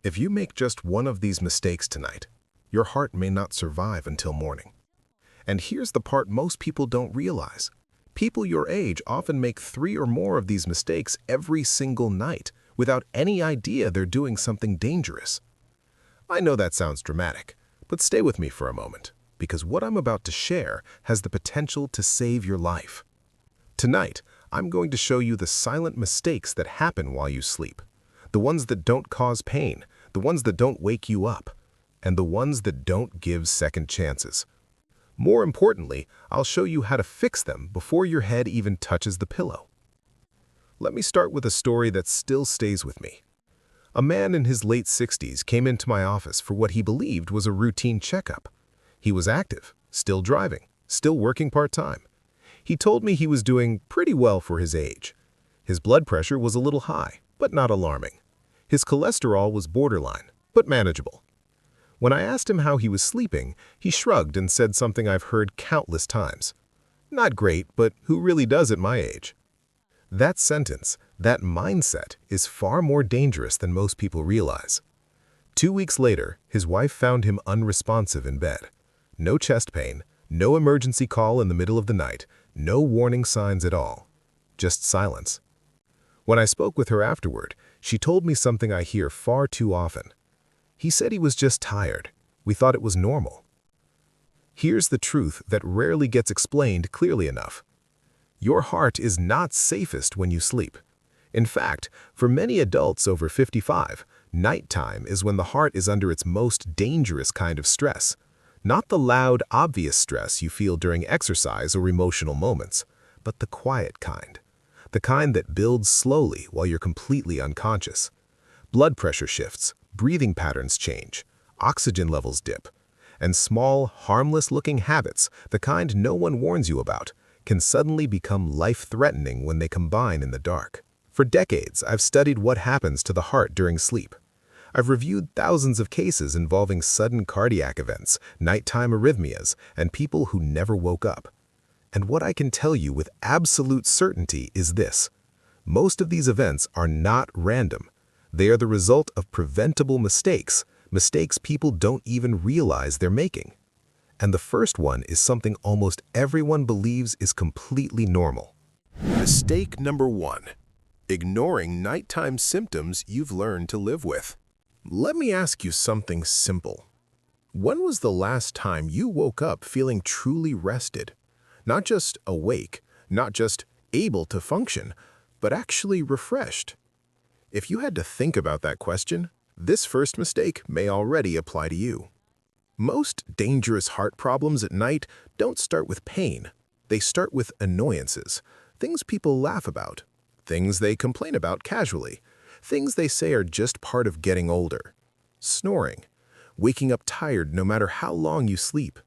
If you make just one of these mistakes tonight, your heart may not survive until morning. And here's the part most people don't realize. People your age often make 3 or more of these mistakes every single night without any idea they're doing something dangerous. I know that sounds dramatic, but stay with me for a moment, because what I'm about to share has the potential to save your life. Tonight, I'm going to show you the silent mistakes that happen while you sleep. The ones that don't cause pain, the ones that don't wake you up, and the ones that don't give second chances. More importantly, I'll show you how to fix them before your head even touches the pillow. Let me start with a story that still stays with me. A man in his late 60s came into my office for what he believed was a routine checkup. He was active, still driving, still working part-time. He told me he was doing pretty well for his age. His blood pressure was a little high, but not alarming. His cholesterol was borderline, but manageable. When I asked him how he was sleeping, he shrugged and said something I've heard countless times. Not great, but who really does at my age? That sentence, that mindset, is far more dangerous than most people realize. 2 weeks later, his wife found him unresponsive in bed. No chest pain, no emergency call in the middle of the night, no warning signs at all. Just silence. When I spoke with her afterward, she told me something I hear far too often. He said he was just tired. We thought it was normal. Here's the truth that rarely gets explained clearly enough. Your heart is not safest when you sleep. In fact, for many adults over 55, nighttime is when the heart is under its most dangerous kind of stress. Not the loud, obvious stress you feel during exercise or emotional moments, but the quiet kind. The kind that builds slowly while you're completely unconscious. Blood pressure shifts, breathing patterns change, oxygen levels dip, and small, harmless-looking habits, the kind no one warns you about, can suddenly become life-threatening when they combine in the dark. For decades, I've studied what happens to the heart during sleep. I've reviewed thousands of cases involving sudden cardiac events, nighttime arrhythmias, and people who never woke up. And what I can tell you with absolute certainty is this: most of these events are not random. They are the result of preventable mistakes, mistakes people don't even realize they're making. And the first one is something almost everyone believes is completely normal. Mistake number 1: ignoring nighttime symptoms you've learned to live with. Let me ask you something simple. When was the last time you woke up feeling truly rested? Not just awake, not just able to function, but actually refreshed? If you had to think about that question, this first mistake may already apply to you. Most dangerous heart problems at night don't start with pain. They start with annoyances, things people laugh about, things they complain about casually, things they say are just part of getting older. Snoring, waking up tired no matter how long you sleep,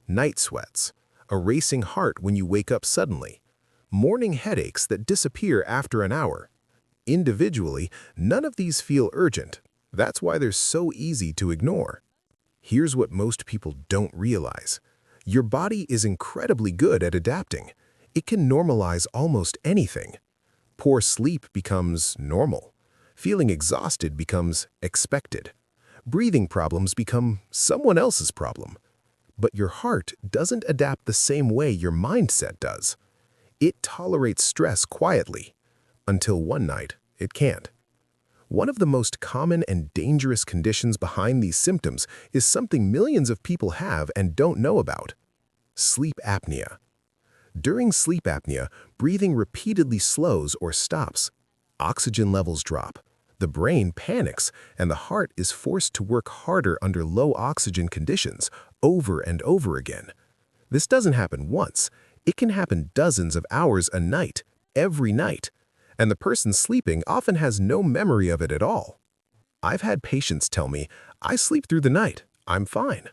night sweats, a racing heart when you wake up suddenly, morning headaches that disappear after an hour. Individually, none of these feel urgent. That's why they're so easy to ignore. Here's what most people don't realize. Your body is incredibly good at adapting. It can normalize almost anything. Poor sleep becomes normal. Feeling exhausted becomes expected. Breathing problems become someone else's problem. But your heart doesn't adapt the same way your mindset does. It tolerates stress quietly. Until one night, it can't. One of the most common and dangerous conditions behind these symptoms is something millions of people have and don't know about: sleep apnea. During sleep apnea, breathing repeatedly slows or stops. Oxygen levels drop. The brain panics, and the heart is forced to work harder under low oxygen conditions over and over again. This doesn't happen once. It can happen dozens of hours a night, every night. And the person sleeping often has no memory of it at all. I've had patients tell me, "I sleep through the night, I'm fine."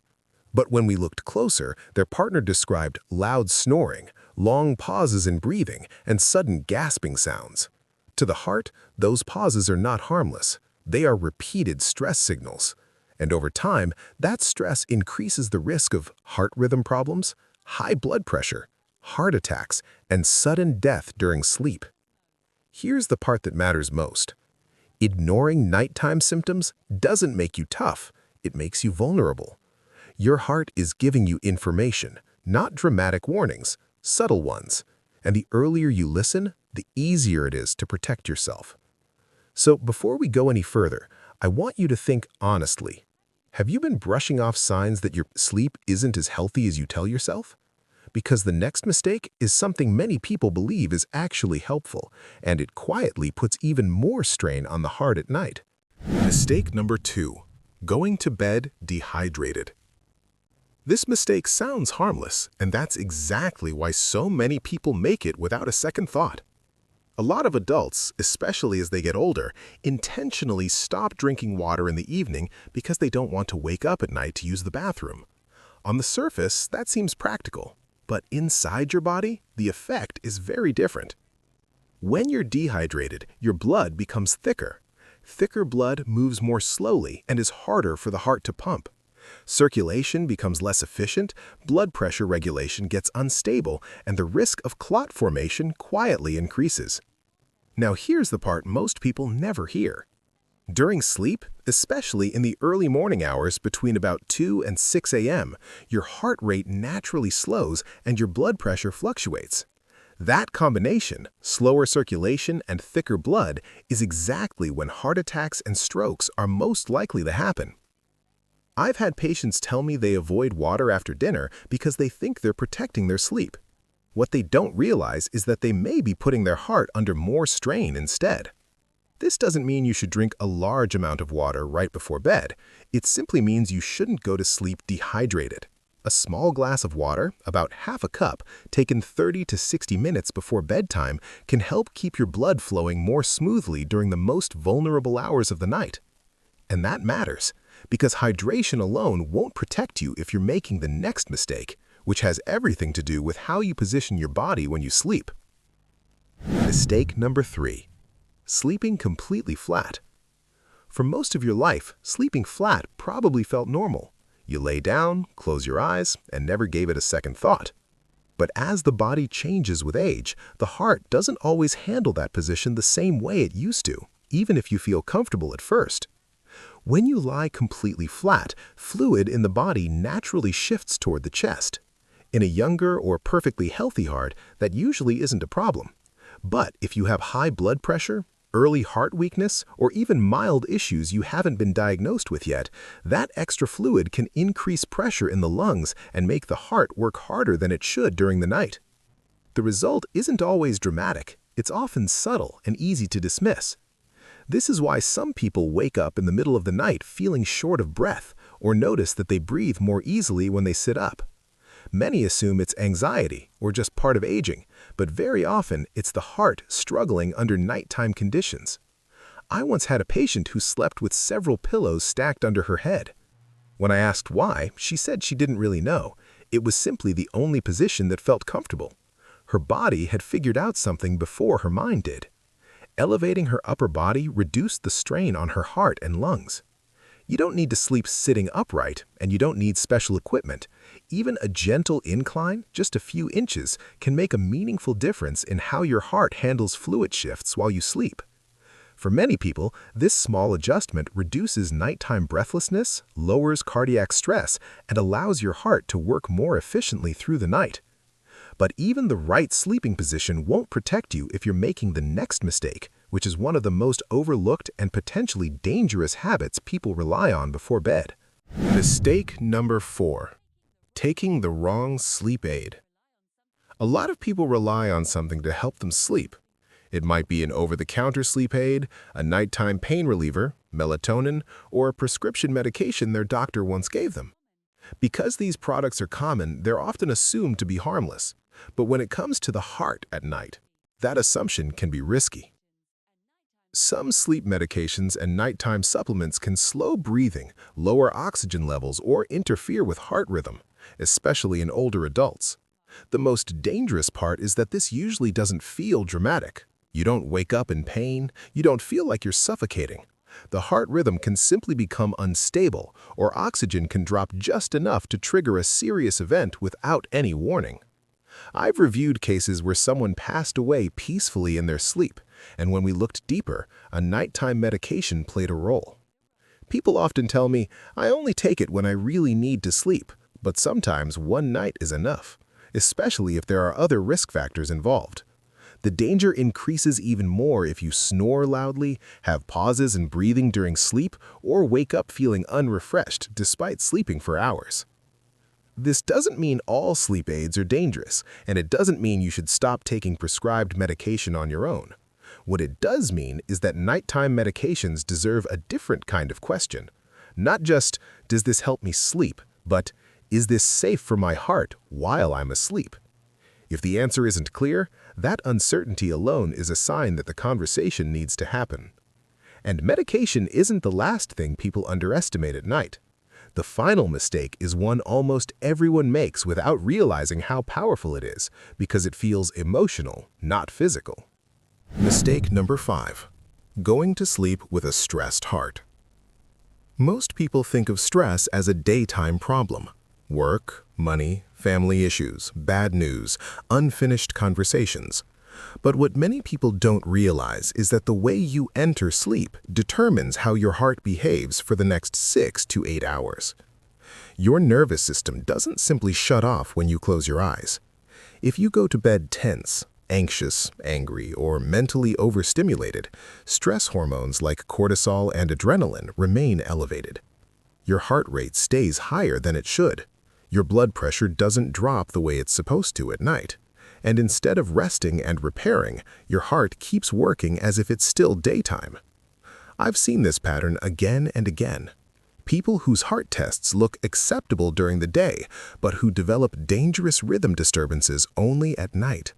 But when we looked closer, their partner described loud snoring, long pauses in breathing, and sudden gasping sounds. To the heart, those pauses are not harmless. They are repeated stress signals. And over time, that stress increases the risk of heart rhythm problems, high blood pressure, heart attacks, and sudden death during sleep. Here's the part that matters most. Ignoring nighttime symptoms doesn't make you tough, it makes you vulnerable. Your heart is giving you information, not dramatic warnings, subtle ones. And the earlier you listen, the easier it is to protect yourself. So before we go any further, I want you to think honestly. Have you been brushing off signs that your sleep isn't as healthy as you tell yourself? Because the next mistake is something many people believe is actually helpful, and it quietly puts even more strain on the heart at night. Mistake number 2. Going to bed dehydrated. This mistake sounds harmless, and that's exactly why so many people make it without a second thought. A lot of adults, especially as they get older, intentionally stop drinking water in the evening because they don't want to wake up at night to use the bathroom. On the surface, that seems practical, but inside your body, the effect is very different. When you're dehydrated, your blood becomes thicker. Thicker blood moves more slowly and is harder for the heart to pump. Circulation becomes less efficient, blood pressure regulation gets unstable, and the risk of clot formation quietly increases. Now here's the part most people never hear. During sleep, especially in the early morning hours between about 2 and 6 a.m., your heart rate naturally slows and your blood pressure fluctuates. That combination, slower circulation and thicker blood, is exactly when heart attacks and strokes are most likely to happen. I've had patients tell me they avoid water after dinner because they think they're protecting their sleep. What they don't realize is that they may be putting their heart under more strain instead. This doesn't mean you should drink a large amount of water right before bed. It simply means you shouldn't go to sleep dehydrated. A small glass of water, about half a cup, taken 30 to 60 minutes before bedtime can help keep your blood flowing more smoothly during the most vulnerable hours of the night. And that matters, because hydration alone won't protect you if you're making the next mistake, which has everything to do with how you position your body when you sleep. Mistake number 3. Sleeping completely flat. For most of your life, sleeping flat probably felt normal. You lay down, close your eyes, and never gave it a second thought. But as the body changes with age, the heart doesn't always handle that position the same way it used to, even if you feel comfortable at first. When you lie completely flat, fluid in the body naturally shifts toward the chest. In a younger or perfectly healthy heart, that usually isn't a problem. But if you have high blood pressure, early heart weakness, or even mild issues you haven't been diagnosed with yet, that extra fluid can increase pressure in the lungs and make the heart work harder than it should during the night. The result isn't always dramatic. It's often subtle and easy to dismiss. This is why some people wake up in the middle of the night feeling short of breath or notice that they breathe more easily when they sit up. Many assume it's anxiety or just part of aging, but very often it's the heart struggling under nighttime conditions. I once had a patient who slept with several pillows stacked under her head. When I asked why, she said she didn't really know. It was simply the only position that felt comfortable. Her body had figured out something before her mind did. Elevating her upper body reduced the strain on her heart and lungs. You don't need to sleep sitting upright, and you don't need special equipment. Even a gentle incline, just a few inches, can make a meaningful difference in how your heart handles fluid shifts while you sleep. For many people, this small adjustment reduces nighttime breathlessness, lowers cardiac stress, and allows your heart to work more efficiently through the night. But even the right sleeping position won't protect you if you're making the next mistake, which is one of the most overlooked and potentially dangerous habits people rely on before bed. Mistake number 4. Taking the wrong sleep aid. A lot of people rely on something to help them sleep. It might be an over-the-counter sleep aid, a nighttime pain reliever, melatonin, or a prescription medication their doctor once gave them. Because these products are common, they're often assumed to be harmless. But when it comes to the heart at night, that assumption can be risky. Some sleep medications and nighttime supplements can slow breathing, lower oxygen levels, or interfere with heart rhythm, especially in older adults. The most dangerous part is that this usually doesn't feel dramatic. You don't wake up in pain, you don't feel like you're suffocating. The heart rhythm can simply become unstable, or oxygen can drop just enough to trigger a serious event without any warning. I've reviewed cases where someone passed away peacefully in their sleep, And when we looked deeper, a nighttime medication played a role. People often tell me, I only take it when I really need to sleep, but sometimes one night is enough, especially if there are other risk factors involved. The danger increases even more if you snore loudly, have pauses in breathing during sleep, or wake up feeling unrefreshed despite sleeping for hours. This doesn't mean all sleep aids are dangerous, and it doesn't mean you should stop taking prescribed medication on your own. What it does mean is that nighttime medications deserve a different kind of question. Not just, does this help me sleep, but, is this safe for my heart while I'm asleep? If the answer isn't clear, that uncertainty alone is a sign that the conversation needs to happen. And medication isn't the last thing people underestimate at night. The final mistake is one almost everyone makes without realizing how powerful it is, because it feels emotional, not physical. Mistake number 5. Going to sleep with a stressed heart. Most people think of stress as a daytime problem. Work, money, family issues, bad news, unfinished conversations. But what many people don't realize is that the way you enter sleep determines how your heart behaves for the next 6 to 8 hours. Your nervous system doesn't simply shut off when you close your eyes. If you go to bed tense, anxious, angry, or mentally overstimulated, stress hormones like cortisol and adrenaline remain elevated. Your heart rate stays higher than it should. Your blood pressure doesn't drop the way it's supposed to at night. And instead of resting and repairing, your heart keeps working as if it's still daytime. I've seen this pattern again and again. People whose heart tests look acceptable during the day, but who develop dangerous rhythm disturbances only at night.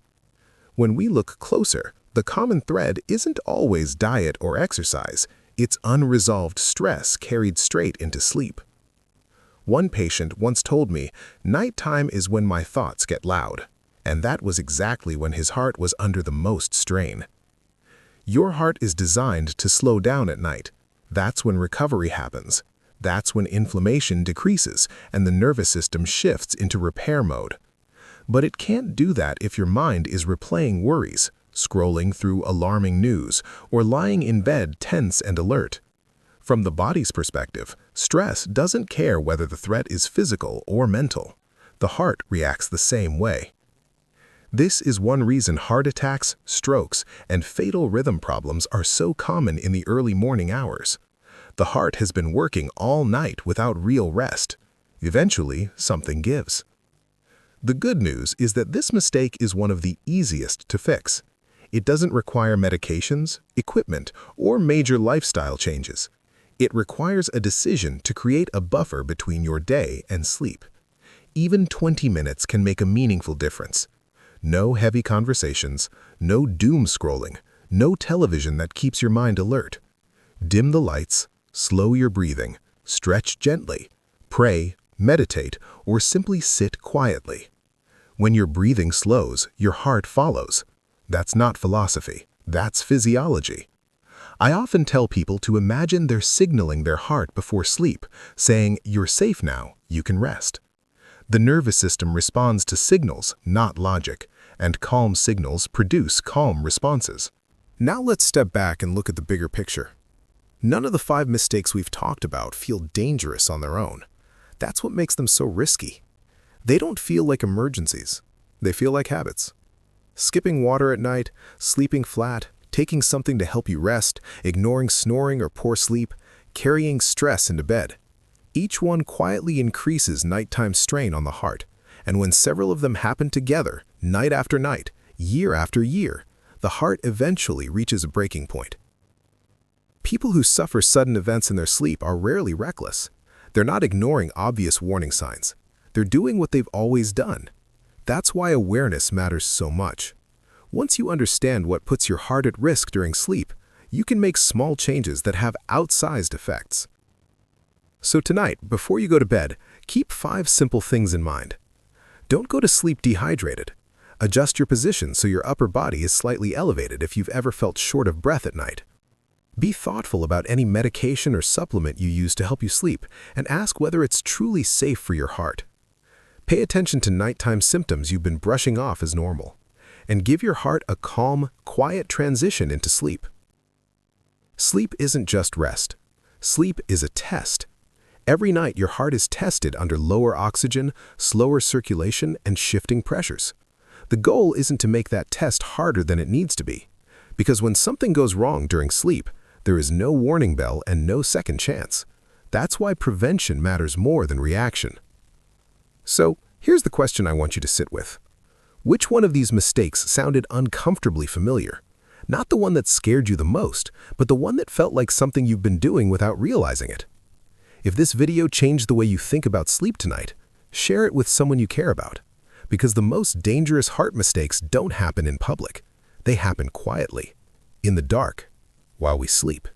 When we look closer, the common thread isn't always diet or exercise. It's unresolved stress carried straight into sleep. One patient once told me, "Nighttime is when my thoughts get loud." And that was exactly when his heart was under the most strain. Your heart is designed to slow down at night. That's when recovery happens. That's when inflammation decreases and the nervous system shifts into repair mode. But it can't do that if your mind is replaying worries, scrolling through alarming news, or lying in bed tense and alert. From the body's perspective, stress doesn't care whether the threat is physical or mental. The heart reacts the same way. This is one reason heart attacks, strokes, and fatal rhythm problems are so common in the early morning hours. The heart has been working all night without real rest. Eventually, something gives. The good news is that this mistake is one of the easiest to fix. It doesn't require medications, equipment, or major lifestyle changes. It requires a decision to create a buffer between your day and sleep. Even 20 minutes can make a meaningful difference. No heavy conversations, no doom scrolling, no television that keeps your mind alert. Dim the lights, slow your breathing, stretch gently, pray, meditate, or simply sit quietly. When your breathing slows, your heart follows. That's not philosophy, that's physiology. I often tell people to imagine they're signaling their heart before sleep, saying, "You're safe now, you can rest." The nervous system responds to signals, not logic, and calm signals produce calm responses. Now let's step back and look at the bigger picture. None of the 5 mistakes we've talked about feel dangerous on their own. That's what makes them so risky. They don't feel like emergencies. They feel like habits. Skipping water at night, sleeping flat, taking something to help you rest, ignoring snoring or poor sleep, carrying stress into bed. Each one quietly increases nighttime strain on the heart, and when several of them happen together, night after night, year after year, the heart eventually reaches a breaking point. People who suffer sudden events in their sleep are rarely reckless. They're not ignoring obvious warning signs. They're doing what they've always done. That's why awareness matters so much. Once you understand what puts your heart at risk during sleep, you can make small changes that have outsized effects. So tonight, before you go to bed, keep 5 simple things in mind. Don't go to sleep dehydrated. Adjust your position so your upper body is slightly elevated if you've ever felt short of breath at night. Be thoughtful about any medication or supplement you use to help you sleep, and ask whether it's truly safe for your heart. Pay attention to nighttime symptoms you've been brushing off as normal. and give your heart a calm, quiet transition into sleep. Sleep isn't just rest. Sleep is a test. Every night, your heart is tested under lower oxygen, slower circulation, and shifting pressures. The goal isn't to make that test harder than it needs to be, because when something goes wrong during sleep, there is no warning bell and no second chance. That's why prevention matters more than reaction. So, here's the question I want you to sit with. Which one of these mistakes sounded uncomfortably familiar? Not the one that scared you the most, but the one that felt like something you've been doing without realizing it. If this video changed the way you think about sleep tonight, share it with someone you care about. Because the most dangerous heart mistakes don't happen in public. They happen quietly, in the dark, while we sleep.